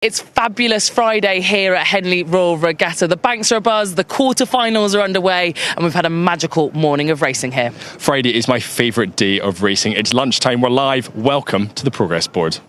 It's fabulous Friday here at Henley Royal Regatta. The banks are abuzz, the quarterfinals are underway, and we've had a magical morning of racing here. Friday is my favourite day of racing. It's lunchtime, we're live. Welcome to the Progress Board.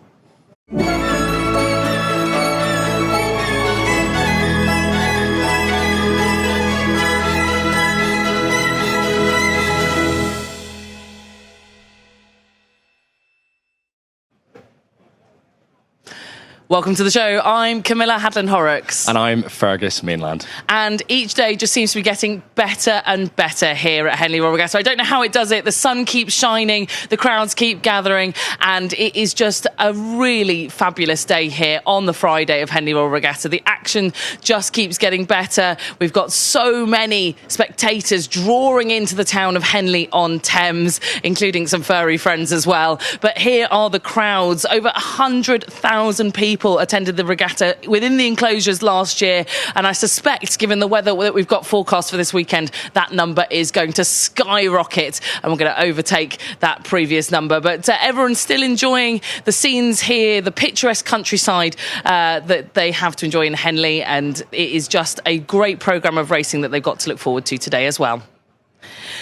Welcome to the show. I'm Camilla Hadlin-Horrocks. And I'm Fergus Mainland. And each day just seems to be getting better and better here at Henley Royal Regatta. I don't know how it does it. The sun keeps shining, the crowds keep gathering, and it is just a really fabulous day here on the Friday of Henley Royal Regatta. The action just keeps getting better. We've got so many spectators drawing into the town of Henley-on-Thames, including some furry friends as well. But here are the crowds. Over 100,000 people attended the regatta within the enclosures last year, and I suspect, given the weather that we've got forecast for this weekend, that number is going to skyrocket and we're going to overtake that previous number. But everyone's still enjoying the scenes here, the picturesque countryside that they have to enjoy in Henley, and it is just a great programme of racing that they've got to look forward to today as well.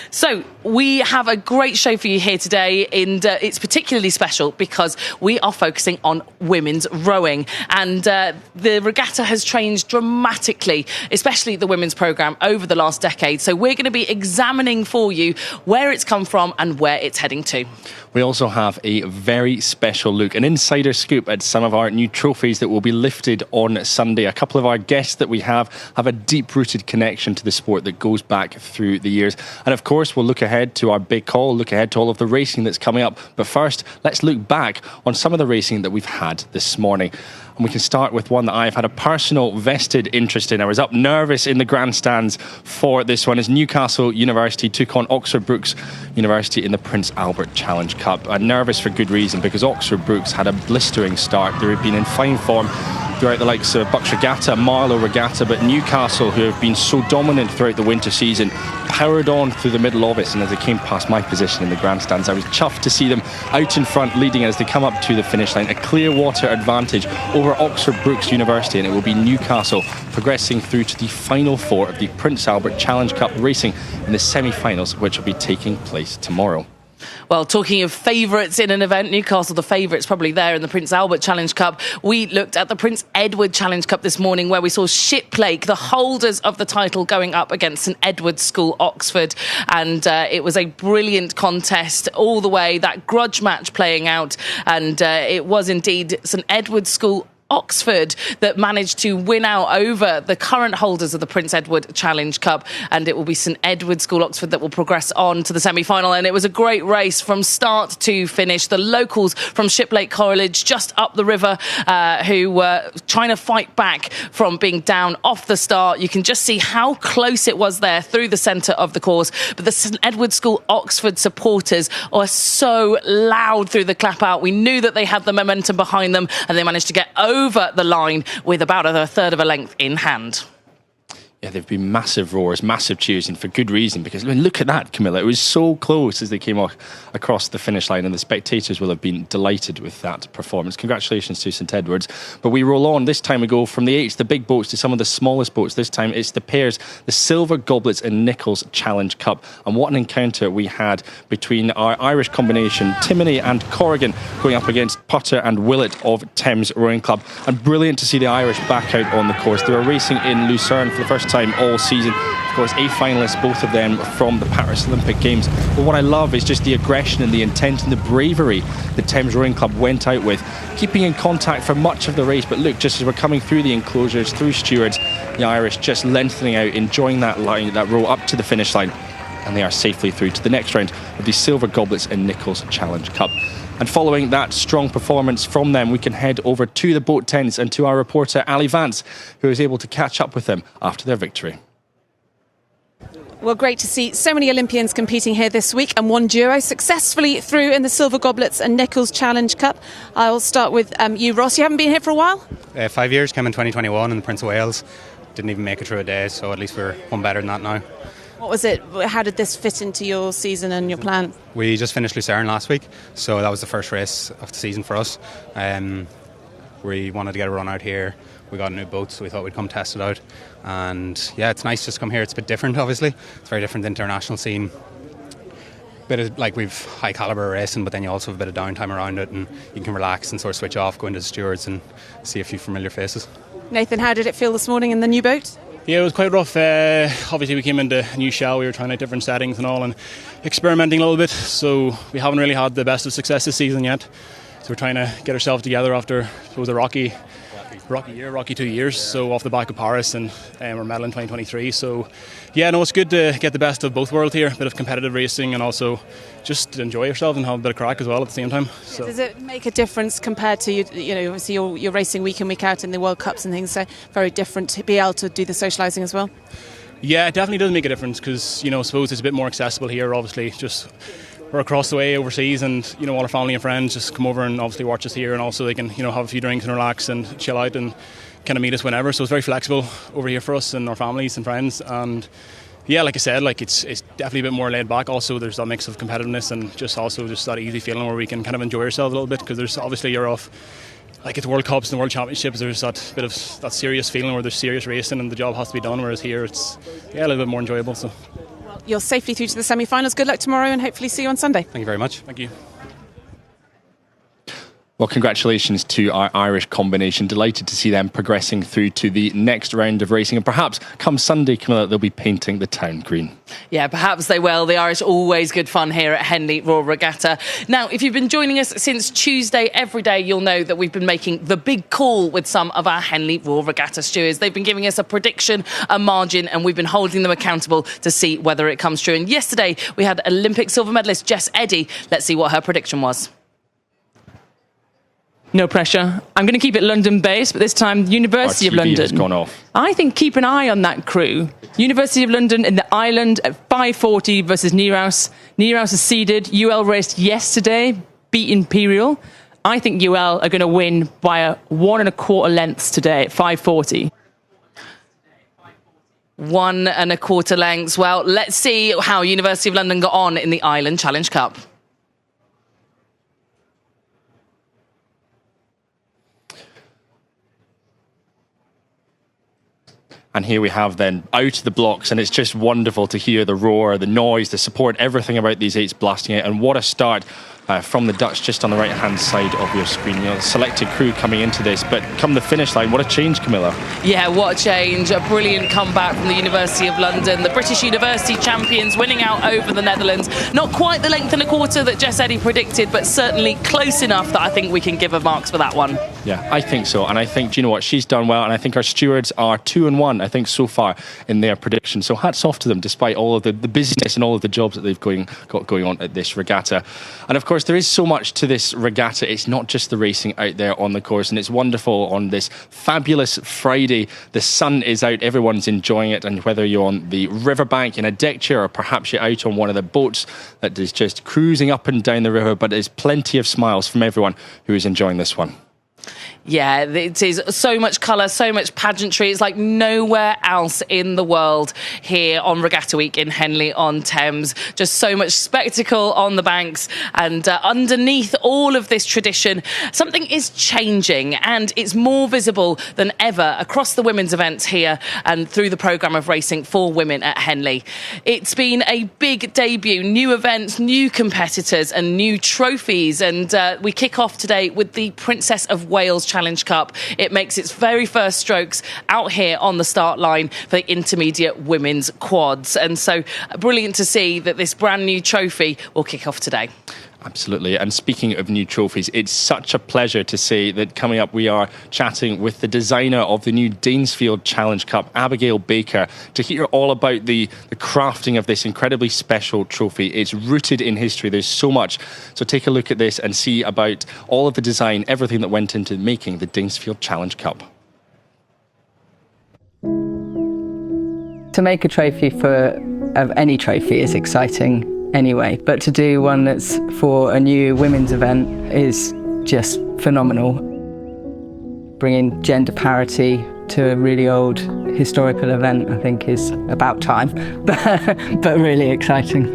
So we have a great show for you here today, and it's particularly special because we are focusing on women's rowing, and the regatta has changed dramatically, especially the women's programme over the last decade. So we're going to be examining for you where it's come from and where it's heading to. We also have a very special look, an insider scoop at some of our new trophies that will be lifted on Sunday. A couple of our guests that we have a deep-rooted connection to the sport that goes back through the years. And of course, we'll look ahead to our big call, look ahead to all of the racing that's coming up. But first, let's look back on some of the racing that we've had this morning. And we can start with one that I've had a personal vested interest in. I was up nervous in the grandstands for this one as Newcastle University took on Oxford Brookes University in the Prince Albert Challenge Cup. I'm nervous for good reason, because Oxford Brookes had a blistering start. They had been in fine form throughout the likes of Bucks Regatta, Marlow Regatta, but Newcastle, who have been so dominant throughout the winter season, powered on through the middle of it, and as they came past my position in the grandstands, I was chuffed to see them out in front leading as they come up to the finish line. A clear water advantage over Oxford Brookes University, and it will be Newcastle progressing through to the final four of the Prince Albert Challenge Cup racing in the semi-finals, which will be taking place tomorrow. Well, talking of favourites in an event, Newcastle, the favourites probably there in the Prince Albert Challenge Cup. We looked at the Prince Edward Challenge Cup this morning, where we saw Shiplake, the holders of the title, going up against St Edward's School, Oxford. And it was a brilliant contest all the way, that grudge match playing out. And it was indeed St Edward's School, Oxford, that managed to win out over the current holders of the Prince Edward Challenge Cup, and it will be St Edward's School Oxford that will progress on to the semi-final. And it was a great race from start to finish. The locals from Shiplake College just up the river who were trying to fight back from being down off the start. You can just see how close it was there through the centre of the course, but the St Edward's School Oxford supporters are so loud through the clap out. We knew that they had the momentum behind them, and they managed to get over the line with about a third of a length in hand. Yeah, they've been massive roars, massive cheers, and for good reason, because I mean, look at that, Camilla. It was so close as they came across the finish line, and the spectators will have been delighted with that performance. Congratulations to St Edward's. But we roll on. This time we go from the eights, the big boats, to some of the smallest boats. This time it's the pairs, the Silver Goblets and Nichols Challenge Cup. And what an encounter we had between our Irish combination, Timoney and Corrigan, going up against Putter and Willett of Thames Rowing Club. And brilliant to see the Irish back out on the course. They were racing in Lucerne for the first time all season. Of course, A finalists, both of them from the Paris Olympic Games. But what I love is just the aggression and the intent and the bravery the Thames Rowing Club went out with, keeping in contact for much of the race. But look, just as we're coming through the enclosures, through Stewards, the Irish just lengthening out, enjoying that line, that row up to the finish line, and they are safely through to the next round of the Silver Goblets and Nichols Challenge Cup. And following that strong performance from them, we can head over to the boat tents and to our reporter Ali Vance, who was able to catch up with them after their victory. Well, great to see so many Olympians competing here this week, and one duo successfully through in the Silver Goblets and Nichols Challenge Cup. I'll start with you, Ross. You haven't been here for a while? 5 years, came in 2021 in the Prince of Wales. Didn't even make it through a day, so at least we're one better than that now. What was it? How did this fit into your season and your plan? We just finished Lucerne last week, so that was the first race of the season for us. We wanted to get a run out here. We got a new boat, so we thought we'd come test it out. And yeah, it's nice just to come here. It's a bit different, obviously. It's very different international scene. Bit of, like, we've high caliber racing, but then you also have a bit of downtime around it, and you can relax and sort of switch off, go into the Stewards and see a few familiar faces. Nathan, how did it feel this morning in the new boat? Yeah, it was quite rough. Obviously, we came into a new shell. We were trying out different settings and all, and experimenting a little bit. So we haven't really had the best of success this season yet. So we're trying to get ourselves together after, I suppose, a rocky 2 years. So off the back of Paris, and we're medalling in 2023. So yeah, no, it's good to get the best of both worlds here. A bit of competitive racing and also just enjoy yourself and have a bit of crack as well at the same time. So. Does it make a difference compared to, obviously you're racing week in, week out in the World Cups and things, so very different to be able to do the socialising as well? Yeah, it definitely does make a difference because, I suppose it's a bit more accessible here, obviously. Just we're across the way overseas, and all our family and friends just come over and obviously watch us here, and also they can have a few drinks and relax and chill out and kind of meet us whenever. So it's very flexible over here for us and our families and friends. And yeah, like I said, it's definitely a bit more laid back. Also, there's that mix of competitiveness and just that easy feeling where we can kind of enjoy ourselves a little bit, because there's obviously you're off. Like at the World Cups and the World Championships, there's that bit of that serious feeling where there's serious racing and the job has to be done, whereas here it's a little bit more enjoyable. So. You're safely through to the semi-finals. Good luck tomorrow, and hopefully see you on Sunday. Thank you very much. Thank you. Well, congratulations to our Irish combination. Delighted to see them progressing through to the next round of racing. And perhaps come Sunday, Camilla, they'll be painting the town green. Yeah, perhaps they will. The Irish, always good fun here at Henley Royal Regatta. Now, if you've been joining us since Tuesday every day, you'll know that we've been making the big call with some of our Henley Royal Regatta stewards. They've been giving us a prediction, a margin, and we've been holding them accountable to see whether it comes true. And yesterday, we had Olympic silver medalist Jess Eddy. Let's see what her prediction was. No pressure. I'm going to keep it London-based, but this time University of London. Has gone off. I think keep an eye on that crew. University of London in the island at 5:40 versus Neerhouse. Neerhouse is seeded. UL raced yesterday, beat Imperial. I think UL are going to win by a 1 1/4 lengths today at 5:40. 1 1/4 lengths. Well, let's see how University of London got on in the Island Challenge Cup. And here we have then out of the blocks, and it's just wonderful to hear the roar, the noise, the support, everything about these eights blasting out. And what a start from the Dutch just on the right-hand side of your screen. Selected crew coming into this, but come the finish line, what a change, Camilla. Yeah, what a change. A brilliant comeback from the University of London. The British University champions winning out over the Netherlands. Not quite the length and a quarter that Jess Eddy predicted, but certainly close enough that I think we can give her marks for that one. Yeah, I think so. And I think, do you know what, she's done well. And I think our stewards are 2-1, I think, so far in their prediction. So hats off to them, despite all of the busyness and all of the jobs that they've got going on at this regatta. And of course, there is so much to this regatta. It's not just the racing out there on the course, and it's wonderful on this fabulous Friday. The sun is out, everyone's enjoying it, and whether you're on the riverbank in a deck chair or perhaps you're out on one of the boats that is just cruising up and down the river, but there's plenty of smiles from everyone who is enjoying this one. Yeah, it is so much colour, so much pageantry. It's like nowhere else in the world here on Regatta Week in Henley-on-Thames. Just so much spectacle on the banks, and underneath all of this tradition, something is changing, and it's more visible than ever across the women's events here and through the programme of racing for women at Henley. It's been a big debut, new events, new competitors and new trophies, and we kick off today with the Princess of Wales Challenge Cup. It makes its very first strokes out here on the start line for the intermediate women's quads. And so brilliant to see that this brand new trophy will kick off today. Absolutely. And speaking of new trophies, it's such a pleasure to say that coming up we are chatting with the designer of the new Danesfield Challenge Cup, Abigail Baker, to hear all about the crafting of this incredibly special trophy. It's rooted in history. There's so much. So take a look at this and see about all of the design, everything that went into making the Danesfield Challenge Cup. To make a trophy of any trophy is exciting anyway, but to do one that's for a new women's event is just phenomenal. Bringing gender parity to a really old historical event, I think, is about time, but really exciting.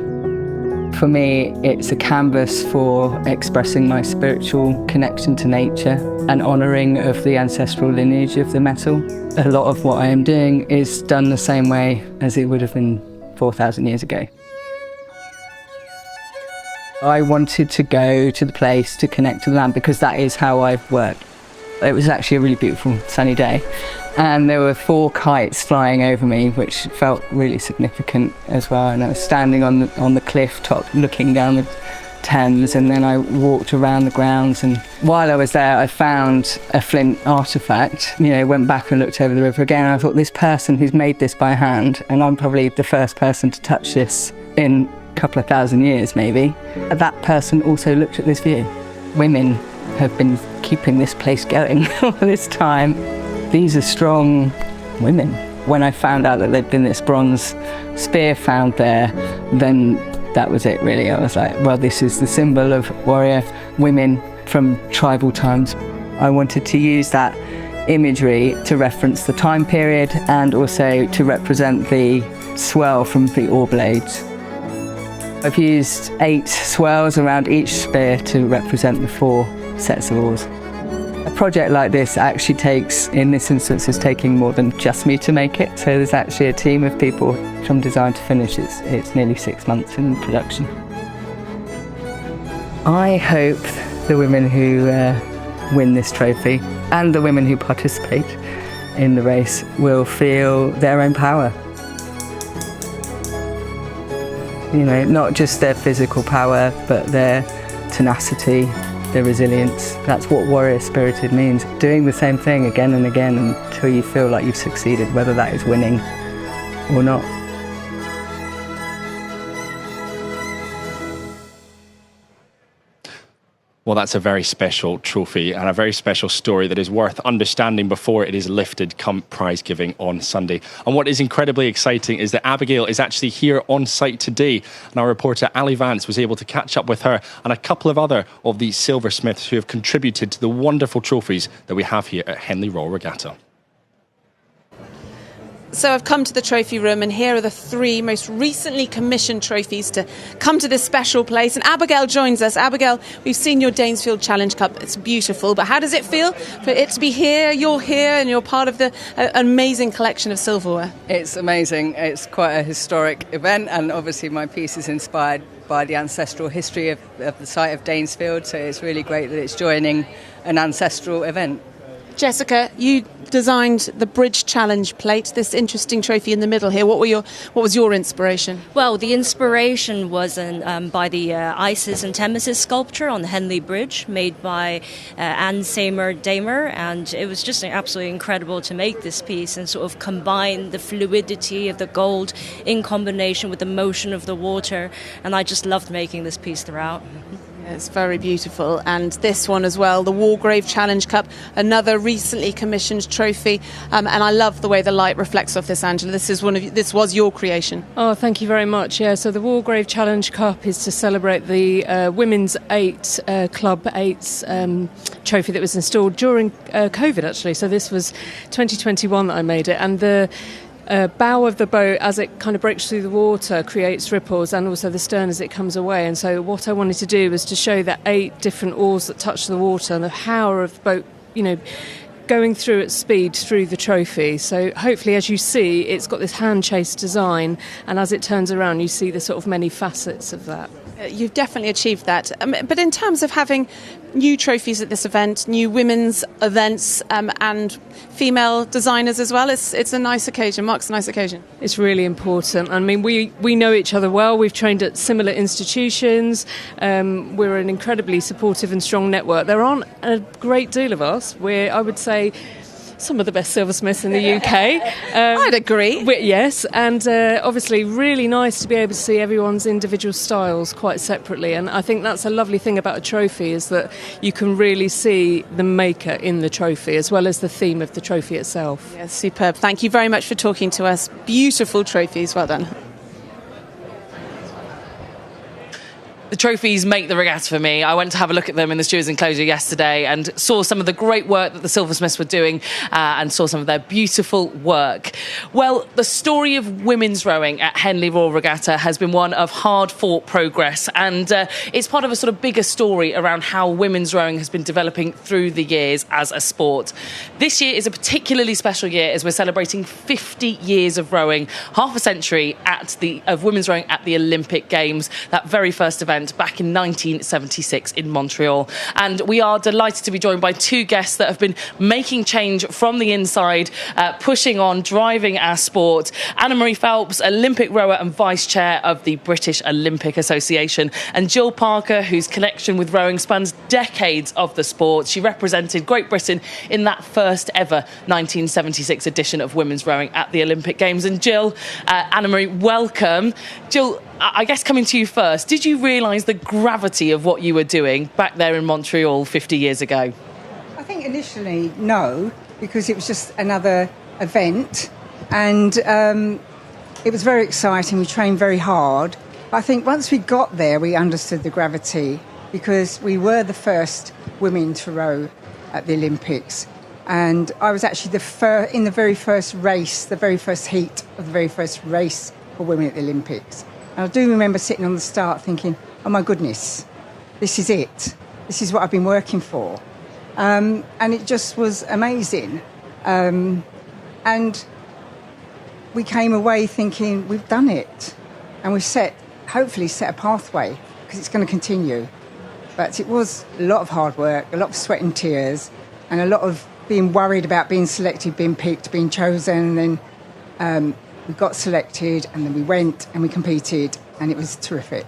For me, it's a canvas for expressing my spiritual connection to nature and honouring of the ancestral lineage of the metal. A lot of what I am doing is done the same way as it would have been 4,000 years ago. I wanted to go to the place to connect to the land because that is how I've worked. It was actually a really beautiful sunny day, and there were 4 kites flying over me, which felt really significant as well. And I was standing on the cliff top looking down the Thames, and then I walked around the grounds, and while I was there I found a flint artefact. Went back and looked over the river again, and I thought, this person who's made this by hand, and I'm probably the first person to touch this in a couple of thousand years maybe, that person also looked at this view. Women have been keeping this place going all this time. These are strong women. When I found out that there'd been this bronze spear found there, then that was it really. I was like, well, this is the symbol of warrior women from tribal times. I wanted to use that imagery to reference the time period and also to represent the swell from the oar blades. I've used 8 swells around each spear to represent the 4 sets of oars. A project like this actually takes, in this instance, is taking more than just me to make it. So there's actually a team of people from design to finish. It's nearly 6 months in production. I hope the women who win this trophy and the women who participate in the race will feel their own power. Not just their physical power, but their tenacity, their resilience. That's what warrior spirited means. Doing the same thing again and again until you feel like you've succeeded, whether that is winning or not. Well, that's a very special trophy and a very special story that is worth understanding before it is lifted come prize giving on Sunday. And what is incredibly exciting is that Abigail is actually here on site today, and our reporter Ali Vance was able to catch up with her and a couple of other of the silversmiths who have contributed to the wonderful trophies that we have here at Henley Royal Regatta. So I've come to the trophy room, and here are the 3 most recently commissioned trophies to come to this special place. And Abigail joins us. Abigail, we've seen your Danesfield Challenge Cup. It's beautiful, but how does it feel for it to be here? You're here and you're part of the amazing collection of silverware. It's amazing. It's quite a historic event, and obviously my piece is inspired by the ancestral history of the site of Danesfield, so it's really great that it's joining an ancestral event. Jessica, you designed the Bridge Challenge plate, this interesting trophy in the middle here. What was your inspiration? Well, the inspiration was by the Isis and Nemesis sculpture on the Henley Bridge, made by Anne Seymour Damer, and it was just absolutely incredible to make this piece and sort of combine the fluidity of the gold in combination with the motion of the water, and I just loved making this piece throughout. It's very beautiful. And this one as well, the Wargrave Challenge Cup, another recently commissioned trophy. And I love the way the light reflects off this, Angela. This was your creation. Oh, thank you very much. Yeah, so the Wargrave Challenge Cup is to celebrate the Women's 8 Club 8's trophy that was installed during COVID, actually. So this was 2021 that I made it. And the bow of the boat, as it kind of breaks through the water, creates ripples, and also the stern as it comes away. And so what I wanted to do was to show that 8 different oars that touch the water and the power of the boat, going through at speed through the trophy. So hopefully, as you see, it's got this hand chase design, and as it turns around, you see the sort of many facets of that. You've definitely achieved that. But in terms of having new trophies at this event, new women's events, and female designers as well, it's a nice occasion. Marks a nice occasion. It's really important. I mean, we know each other well. We've trained at similar institutions. We're an incredibly supportive and strong network. There aren't a great deal of us. We're, I would say, some of the best silversmiths in the UK. I'd agree. Yes, and obviously really nice to be able to see everyone's individual styles quite separately. And I think that's a lovely thing about a trophy, is that you can really see the maker in the trophy as well as the theme of the trophy itself. Yes, superb. Thank you very much for talking to us. Beautiful trophies. Well done. The trophies make the regatta for me. I went to have a look at them in the Stewards enclosure yesterday and saw some of the great work that the silversmiths were doing and saw some of their beautiful work. Well, the story of women's rowing at Henley Royal Regatta has been one of hard-fought progress, and it's part of a sort of bigger story around how women's rowing has been developing through the years as a sport. This year is a particularly special year as we're celebrating 50 years of rowing, half a century of women's rowing at the Olympic Games, that very first event back in 1976 in Montreal. And we are delighted to be joined by two guests that have been making change from the inside, pushing on, driving our sport. Anna-Marie Phelps, Olympic rower and Vice Chair of the British Olympic Association, and Jill Parker, whose connection with rowing spans decades of the sport. She represented Great Britain in that first ever 1976 edition of women's rowing at the Olympic Games. And Jill, Anna-Marie, welcome. Jill, I guess coming to you first, did you realise the gravity of what you were doing back there in Montreal 50 years ago? I think initially, no, because it was just another event, and it was very exciting. We trained very hard. But I think once we got there, we understood the gravity, because we were the first women to row at the Olympics. And I was actually in the very first race, the very first heat of the very first race for women at the Olympics. And I do remember sitting on the start thinking, oh my goodness, this is it. This is what I've been working for. And it just was amazing. And we came away thinking, we've done it. And we've hopefully set a pathway, because it's going to continue. But it was a lot of hard work, a lot of sweat and tears, and a lot of being worried about being selected, being picked, being chosen. And then we got selected, and then we went and we competed, and it was terrific.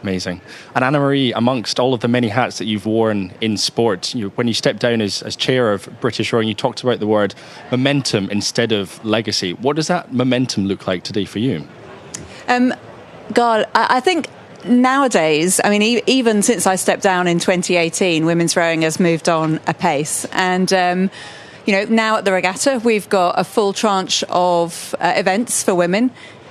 Amazing. And Anna-Marie, amongst all of the many hats that you've worn in sport, when you stepped down as chair of British Rowing, you talked about the word momentum instead of legacy. What does that momentum look like today for you? God, I think nowadays, I mean, even since I stepped down in 2018, women's rowing has moved on apace. And now at the regatta, we've got a full tranche of events for women.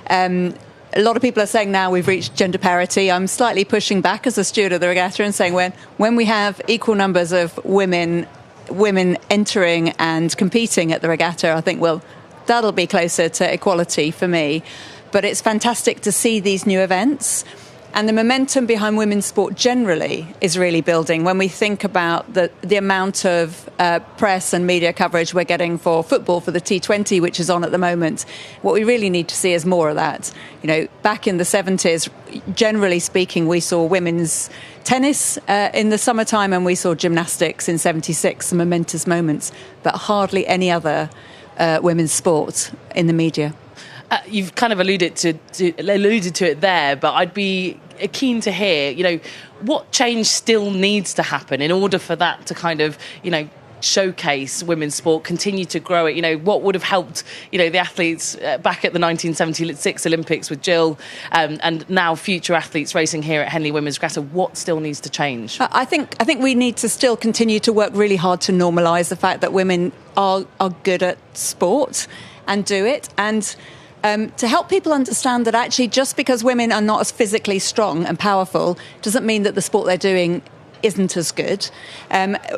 A lot of people are saying now we've reached gender parity. I'm slightly pushing back as a steward of the regatta and saying when we have equal numbers of women entering and competing at the regatta, I think, well, that'll be closer to equality for me. But it's fantastic to see these new events. And the momentum behind women's sport generally is really building. When we think about the amount of press and media coverage we're getting for football, for the T20, which is on at the moment, what we really need to see is more of that. Back in the 70s, generally speaking, we saw women's tennis in the summertime, and we saw gymnastics in 76, some momentous moments, but hardly any other women's sport in the media. You've kind of alluded to it there, but I'd be keen to hear, what change still needs to happen in order for that to kind of, showcase women's sport, continue to grow it. What would have helped, the athletes back at the 1976 Olympics with Jill, and now future athletes racing here at Henley Women's Regatta. What still needs to change? I think we need to still continue to work really hard to normalise the fact that women are good at sport and do it, and to help people understand that actually just because women are not as physically strong and powerful doesn't mean that the sport they're doing isn't as good.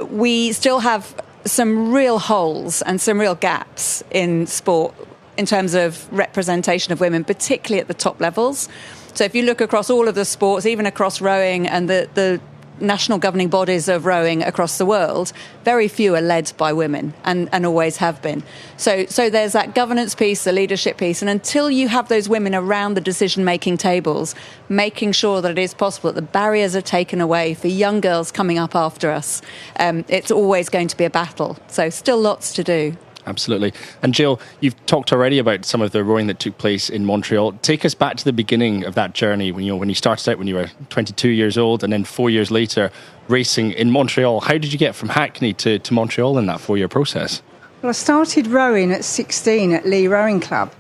We still have some real holes and some real gaps in sport in terms of representation of women, particularly at the top levels. So if you look across all of the sports, even across rowing and the national governing bodies of rowing across the world, very few are led by women and always have been. So there's that governance piece, the leadership piece, and until you have those women around the decision-making tables, making sure that it is possible that the barriers are taken away for young girls coming up after us, it's always going to be a battle. So still lots to do. Absolutely. And Jill, you've talked already about some of the rowing that took place in Montreal. Take us back to the beginning of that journey when you started out when you were 22 years old, and then 4 years later racing in Montreal. How did you get from Hackney to Montreal in that 4-year process? Well, I started rowing at 16 at Lee Rowing Club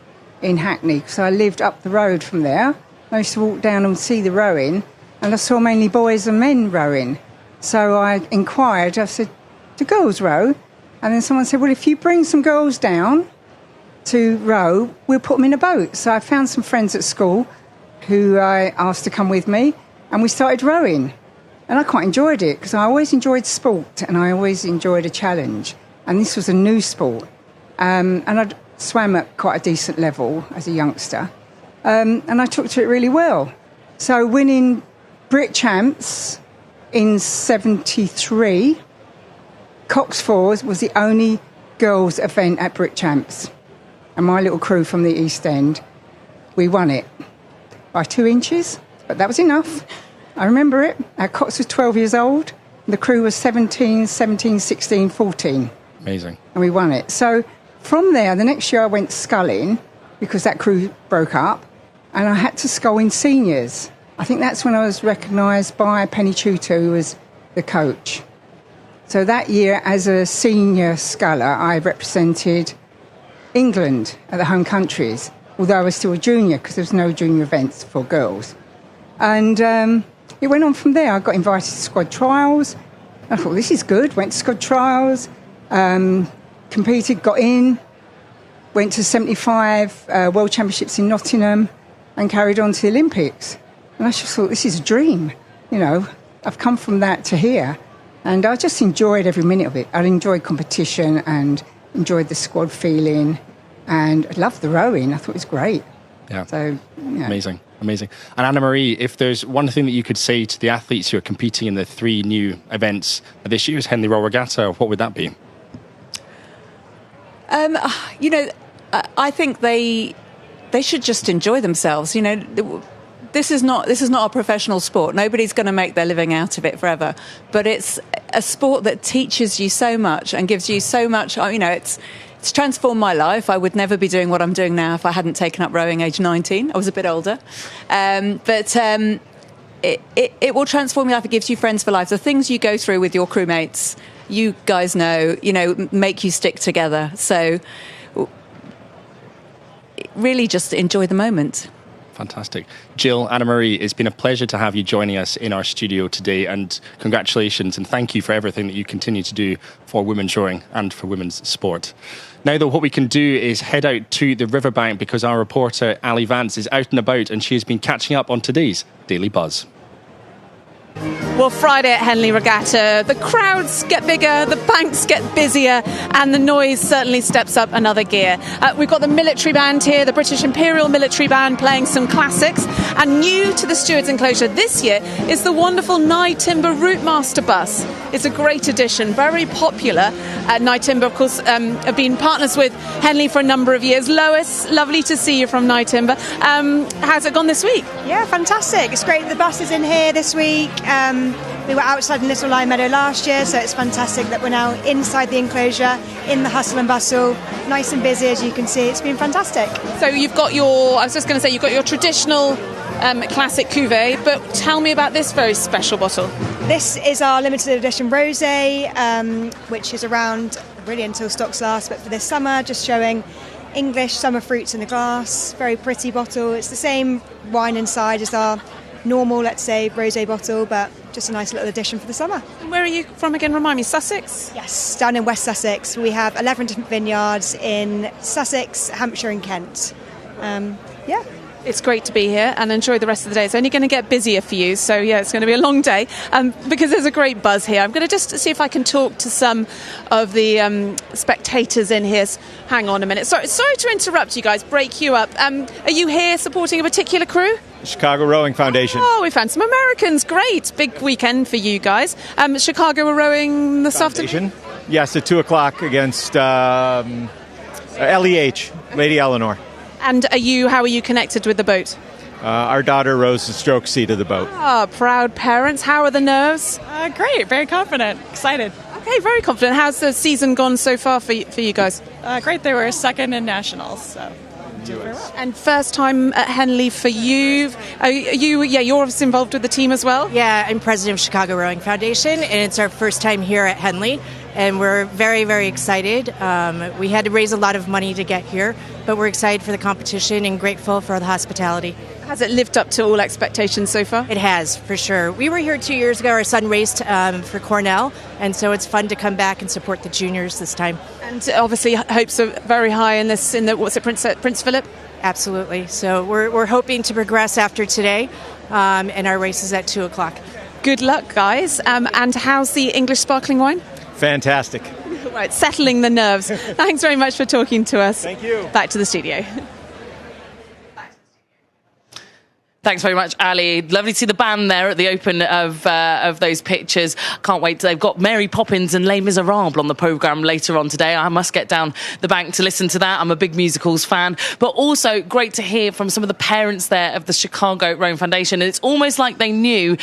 in Hackney, because I lived up the road from there. I used to walk down and see the rowing, and I saw mainly boys and men rowing. So I inquired, I said, do girls row? And then someone said, well, if you bring some girls down to row, we'll put them in a boat. So I found some friends at school who I asked to come with me, and we started rowing. And I quite enjoyed it because I always enjoyed sport and I always enjoyed a challenge. And this was a new sport. And I swam at quite a decent level as a youngster. And I took to it really well. So winning Brit Champs in 73, Cox Fours was the only girls' event at Brit Champs. And my little crew from the East End, we won it by 2 inches, but that was enough. I remember it. Our Cox was 12 years old. And the crew was 17, 16, 14. Amazing. And we won it. So from there, the next year I went sculling because that crew broke up and I had to scull in seniors. I think that's when I was recognised by Penny Tutor, who was the coach. So that year, as a senior sculler, I represented England at the home countries, although I was still a junior because there was no junior events for girls. And it went on from there. I got invited to squad trials. I thought, this is good. Went to squad trials, competed, got in, went to 75 World Championships in Nottingham and carried on to the Olympics. And I just thought, this is a dream. You know, I've come from that to here. And I just enjoyed every minute of it. I enjoyed competition and enjoyed the squad feeling. And I loved the rowing. I thought it was great. Yeah. So, yeah. Amazing. And Anna-Marie, if there's one thing that you could say to the athletes who are competing in the 3 new events this year's Henley Royal Regatta, what would that be? You know, I think they should just enjoy themselves. You know, this is not a professional sport. Nobody's going to make their living out of it forever. But it's a sport that teaches you so much and gives you so much. You know, it's transformed my life. I would never be doing what I'm doing now if I hadn't taken up rowing age 19. I was a bit older. But it will transform your life. It gives you friends for life. The things you go through with your crewmates, you guys know, make you stick together. So really just enjoy the moment. Fantastic. Jill, Anna-Marie, it's been a pleasure to have you joining us in our studio today, and congratulations and thank you for everything that you continue to do for women's rowing and for women's sport. Now, though, what we can do is head out to the riverbank because our reporter, Ali Vance, is out and about and she has been catching up on today's Daily Buzz. Well, Friday at Henley Regatta, the crowds get bigger, the banks get busier, and the noise certainly steps up another gear. We've got the military band here, the British Imperial Military Band, playing some classics. And new to the Stewards enclosure this year is the wonderful Nye Timber Routemaster bus. It's a great addition, very popular. Nye Timber, of course, have been partners with Henley for a number of years. Lois, lovely to see you from Nye Timber. How's it gone this week? Yeah, fantastic. It's great the bus is in here this week. We were outside in Little Lime Meadow last year, so it's fantastic that we're now inside the enclosure, in the hustle and bustle, nice and busy as you can see. It's been fantastic. So you've got you've got your traditional classic cuvée, but tell me about this very special bottle. This is our limited edition rosé, which is around really until stocks last, but for this summer, just showing English summer fruits in the glass. Very pretty bottle. It's the same wine inside as our normal, let's say, rosé bottle, but just a nice little addition for the summer. And where are you from again? Remind me, Sussex? Yes, down in West Sussex. We have 11 different vineyards in Sussex, Hampshire and Kent. Yeah. It's great to be here and enjoy the rest of the day. It's only going to get busier for you, so yeah, it's going to be a long day because there's a great buzz here. I'm going to just see if I can talk to some of the spectators in here. Hang on a minute. Sorry to interrupt you guys, break you up. Are you here supporting a particular crew? Chicago Rowing Foundation. Oh, we found some Americans. Great. Big weekend for you guys. Chicago are rowing this afternoon? Yes, at 2 o'clock against LEH, Lady Eleanor. And how are you connected with the boat? Our daughter rows the stroke seat of the boat. Ah, proud parents. How are the nerves? Great, very confident, excited. Okay, very confident. How's the season gone so far for you guys? Great, they were second in nationals, so. And first time at Henley for you. You're obviously involved with the team as well? Yeah, I'm president of Chicago Rowing Foundation, and it's our first time here at Henley, and we're very, very excited. We had to raise a lot of money to get here, but we're excited for the competition and grateful for the hospitality. Has it lived up to all expectations so far? It has, for sure. We were here 2 years ago. Our son raced for Cornell, and so it's fun to come back and support the juniors this time. And obviously hopes are very high in Prince Philip? Absolutely. So we're hoping to progress after today. and our race is at 2 o'clock. Good luck, guys. And how's the English sparkling wine? Fantastic. Right, settling the nerves. Thanks very much for talking to us. Thank you. Back to the studio. Thanks very much, Ali. Lovely to see the band there at the open of those pictures. Can't wait. They've got Mary Poppins and Les Miserables on the programme later on today. I must get down the bank to listen to that. I'm a big musicals fan. But also great to hear from some of the parents there of the Chicago Rowing Foundation. And it's almost like they knew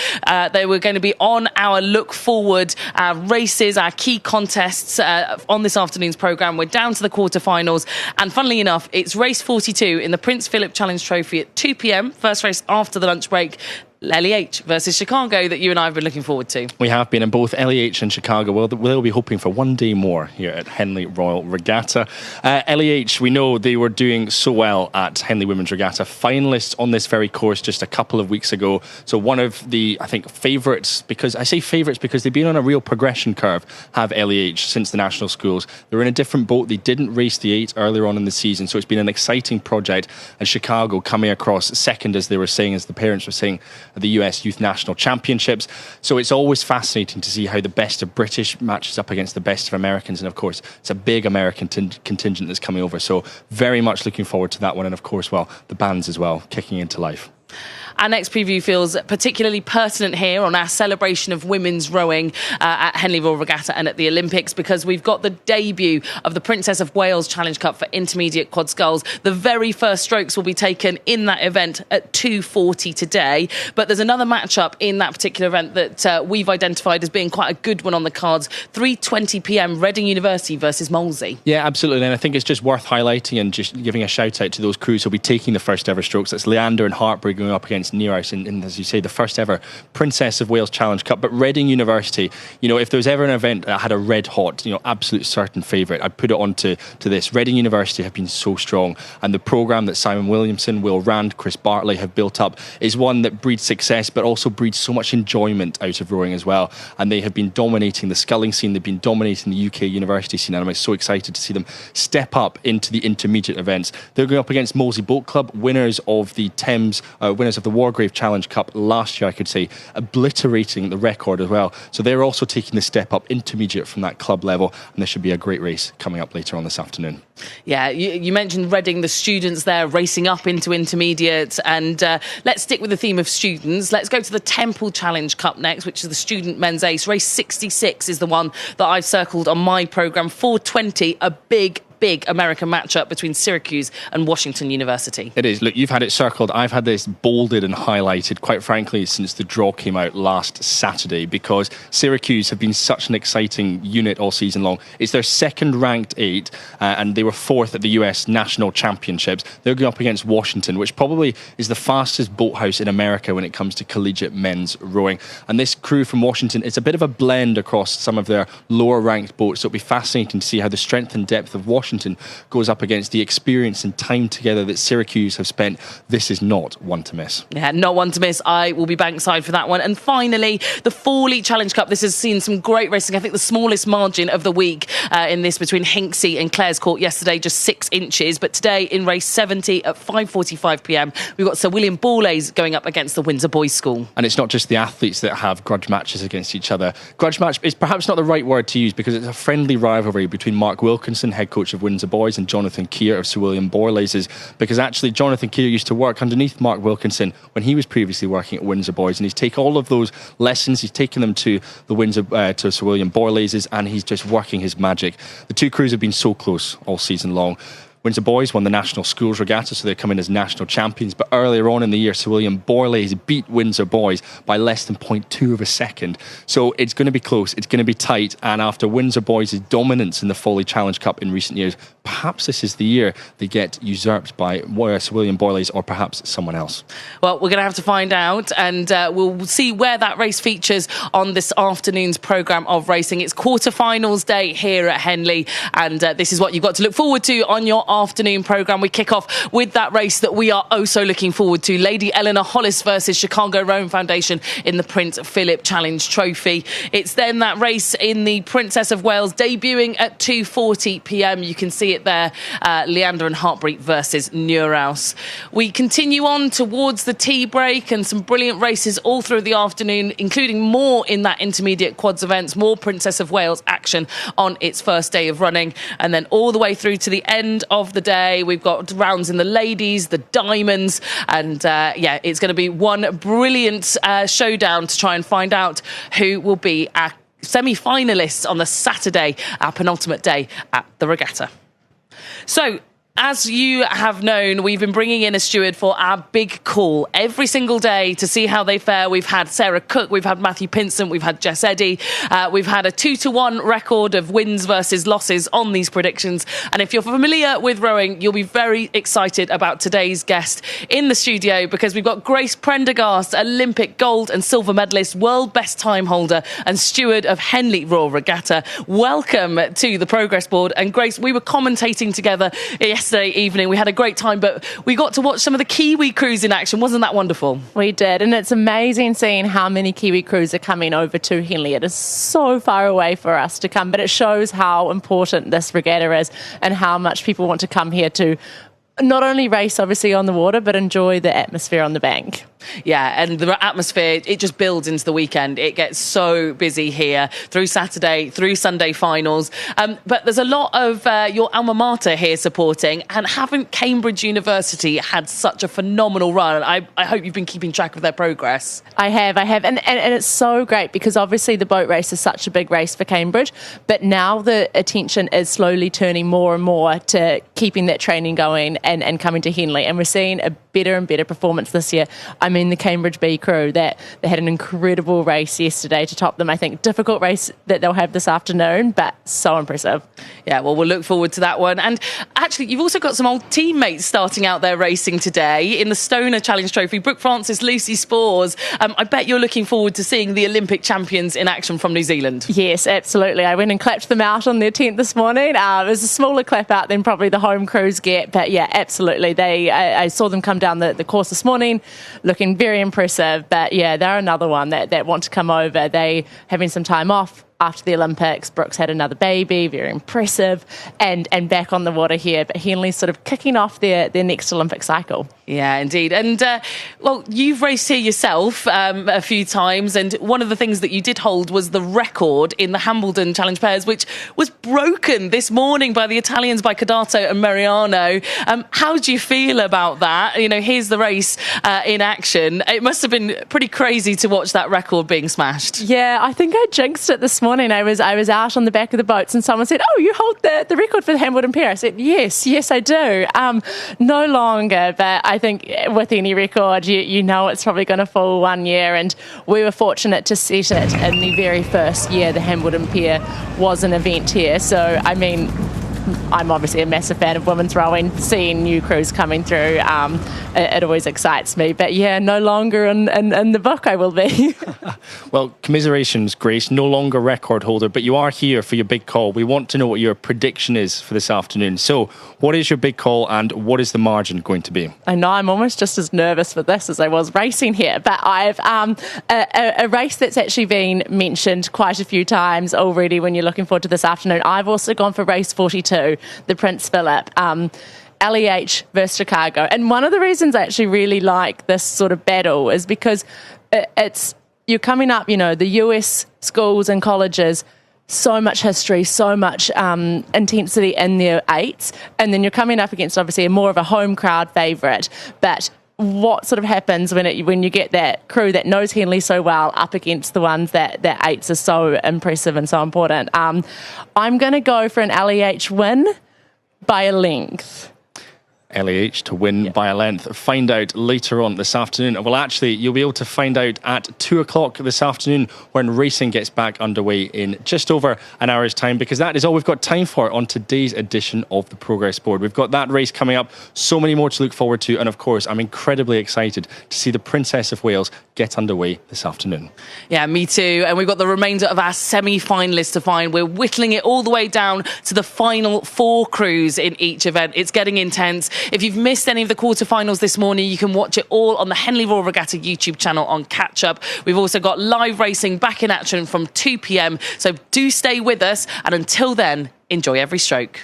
they were going to be on our look forward, our races, our key contests on this afternoon's programme. We're down to the quarterfinals. And funnily enough, it's race 42 in the Prince Philip Challenge Trophy at 2 p.m. First race after the lunch break. LEH versus Chicago that you and I have been looking forward to. We have been, and both LEH and Chicago will be hoping for one day more here at Henley Royal Regatta. LEH, we know they were doing so well at Henley Women's Regatta, finalists on this very course just a couple of weeks ago. So one of the, I think, favourites, because I say favourites because they've been on a real progression curve, have LEH since the national schools. They were in a different boat. They didn't race the 8 earlier on in the season, so it's been an exciting project. And Chicago coming across second, as they were saying, as the parents were saying, the US Youth National Championships. So it's always fascinating to see how the best of British matches up against the best of Americans. And of course, it's a big American contingent that's coming over. So very much looking forward to that one. And of course, well, the bands as well, kicking into life. Our next preview feels particularly pertinent here on our celebration of women's rowing at Henley Royal Regatta and at the Olympics, because we've got the debut of the Princess of Wales Challenge Cup for intermediate quad sculls. The very first strokes will be taken in that event at 2:40 today. But there's another matchup in that particular event that we've identified as being quite a good one on the cards. 3:20 p.m. Reading University versus Molesey. Yeah, absolutely. And I think it's just worth highlighting and just giving a shout out to those crews who'll be taking the first ever strokes. That's Leander and Hartbury going up against Nearhouse in, as you say, the first ever Princess of Wales Challenge Cup. But Reading University, you know, if there was ever an event that had a red hot, you know, absolute certain favourite, I'd put it on to this. Reading University have been so strong, and the programme that Simon Williamson, Will Rand, Chris Bartley have built up is one that breeds success but also breeds so much enjoyment out of rowing as well. And they have been dominating the sculling scene, they've been dominating the UK university scene, and I'm so excited to see them step up into the intermediate events. They're going up against Molesey Boat Club, winners of the Thames, winners of the Wargrave Challenge Cup last year, I could say, obliterating the record as well. So they're also taking the step up intermediate from that club level, and this should be a great race coming up later on this afternoon. Yeah, you mentioned Reading, the students there racing up into intermediate, and let's stick with the theme of students. Let's go to the Temple Challenge Cup next, which is the student men's ace. Race 66 is the one that I've circled on my programme. 4:20, a big American matchup between Syracuse and Washington University. It is. Look, you've had it circled. I've had this bolded and highlighted, quite frankly, since the draw came out last Saturday, because Syracuse have been such an exciting unit all season long. It's their second ranked 8, and they were 4th at the US National Championships. They're going up against Washington, which probably is the fastest boathouse in America when it comes to collegiate men's rowing. And this crew from Washington, it's a bit of a blend across some of their lower ranked boats. So it'll be fascinating to see how the strength and depth of Washington goes up against the experience and time together that Syracuse have spent. This is not one to miss. Yeah, not one to miss. I will be bankside for that one. And finally, the Fawley Challenge Cup. This has seen some great racing. I think the smallest margin of the week in this between Hinksey and Clare's Court yesterday, just 6 inches. But today in race 70 at 5:45 p.m, we've got Sir William Borlase going up against the Windsor Boys School. And it's not just the athletes that have grudge matches against each other. Grudge match is perhaps not the right word to use, because it's a friendly rivalry between Mark Wilkinson, head coach of Windsor Boys, and Jonathan Keir of Sir William Borlase's, because actually Jonathan Keir used to work underneath Mark Wilkinson when he was previously working at Windsor Boys, and he's taken all of those lessons, he's taken them to the Windsor to Sir William Borlase's, and he's just working his magic. The two crews have been so close all season long. Windsor Boys won the National Schools Regatta, so they're coming as national champions. But earlier on in the year, Sir William Borlase beat Windsor Boys by less than 0.2 of a second. So it's going to be close, it's going to be tight. And after Windsor Boys' dominance in the Fawley Challenge Cup in recent years, perhaps this is the year they get usurped by Sir William Borlase or perhaps someone else. Well, we're going to have to find out, and we'll see where that race features on this afternoon's programme of racing. It's quarterfinals day here at Henley, and this is what you've got to look forward to on your afternoon programme. We kick off with that race that we are oh so looking forward to. Lady Eleanor Hollis versus Chicago Rowing Foundation in the Prince Philip Challenge Trophy. It's then that race in the Princess of Wales debuting at 2:40 p.m. You can see it there. Leander and Hartbury versus Neuhaus. We continue on towards the tea break and some brilliant races all through the afternoon, including more in that intermediate quads events, more Princess of Wales action on its first day of running. And then all the way through to the end of the day, we've got rounds in the ladies, the diamonds, and it's going to be one brilliant showdown to try and find out who will be our semi-finalists on the Saturday, our penultimate day at the regatta. So, as you have known, we've been bringing in a steward for our big call every single day to see how they fare. We've had Sarah Cook, we've had Matthew Pinsent, we've had Jess Eddy. We've had a 2-1 record of wins versus losses on these predictions. And if you're familiar with rowing, you'll be very excited about today's guest in the studio, because we've got Grace Prendergast, Olympic gold and silver medalist, world best time holder and steward of Henley Royal Regatta. Welcome to the Progress Board. And Grace, we were commentating together yesterday evening. We had a great time, but we got to watch some of the Kiwi crews in action. Wasn't that wonderful? We did, and it's amazing seeing how many Kiwi crews are coming over to Henley. It is so far away for us to come, but it shows how important this regatta is and how much people want to come here to not only race, obviously, on the water, but enjoy the atmosphere on the bank. Yeah, and the atmosphere, it just builds into the weekend. It gets so busy here through Saturday, through Sunday finals. But there's a lot of your alma mater here supporting, and haven't Cambridge University had such a phenomenal run? I hope you've been keeping track of their progress. I have. And it's so great, because obviously the boat race is such a big race for Cambridge, but now the attention is slowly turning more and more to keeping that training going and coming to Henley. And we're seeing a better and better performance this year. I mean, the Cambridge B crew, that they had an incredible race yesterday to top them. I think difficult race that they'll have this afternoon, but so impressive. Yeah, well, we'll look forward to that one. And actually, you've also got some old teammates starting out there racing today in the Stoner Challenge Trophy. Brooke Francis, Lucy Spores. I bet you're looking forward to seeing the Olympic champions in action from New Zealand. Yes, absolutely. I went and clapped them out on their tent this morning. It was a smaller clap out than probably the home crews get, but yeah, absolutely. I saw them come down the course this morning, looking very impressive. But yeah, they're another one that want to come over. They having some time off after the Olympics. Brooks had another baby, very impressive, and back on the water here. But Henley's sort of kicking off their next Olympic cycle. Yeah, indeed. And, well, you've raced here yourself a few times, and one of the things that you did hold was the record in the Hambledon Challenge Pairs, which was broken this morning by the Italians, by Codato and Mariano. How do you feel about that? You know, here's the race in action. It must have been pretty crazy to watch that record being smashed. Yeah, I think I jinxed it this morning. I was out on the back of the boats and someone said, "Oh, you hold the record for the Hambledon Pair." I said, yes, I do. No longer, but I think with any record, you know it's probably going to fall one year, and we were fortunate to set it in the very first year the Hambledon Pair was an event here. So, I mean, I'm obviously a massive fan of women's rowing. Seeing new crews coming through, it always excites me. But yeah, no longer in the book I will be. Well, commiserations, Grace. No longer record holder, but you are here for your big call. We want to know what your prediction is for this afternoon. So, what is your big call, and what is the margin going to be? I know I'm almost just as nervous for this as I was racing here, but I've a race that's actually been mentioned quite a few times already when you're looking forward to this afternoon. I've also gone for race 42, the Prince Philip. LEH versus Chicago. And one of the reasons I actually really like this sort of battle is because you're coming up, you know, the US schools and colleges, so much history, so much intensity in their eights, and then you're coming up against obviously more of a home crowd favourite. But what sort of happens when you get that crew that knows Henley so well up against the ones that eights are so impressive and so important? I'm going to go for an LEH win by a length. LAH to win by a length. Find out later on this afternoon. Well, actually, you'll be able to find out at 2 o'clock this afternoon when racing gets back underway in just over an hour's time, because that is all we've got time for on today's edition of the Progress Board. We've got that race coming up, so many more to look forward to, and of course, I'm incredibly excited to see the Princess of Wales get underway this afternoon. Yeah, me too. And we've got the remainder of our semi-finalists to find. We're whittling it all the way down to the final 4 crews in each event. It's getting intense. If you've missed any of the quarterfinals this morning, you can watch it all on the Henley Royal Regatta YouTube channel on Catch Up. We've also got live racing back in action from 2 p.m. So do stay with us. And until then, enjoy every stroke.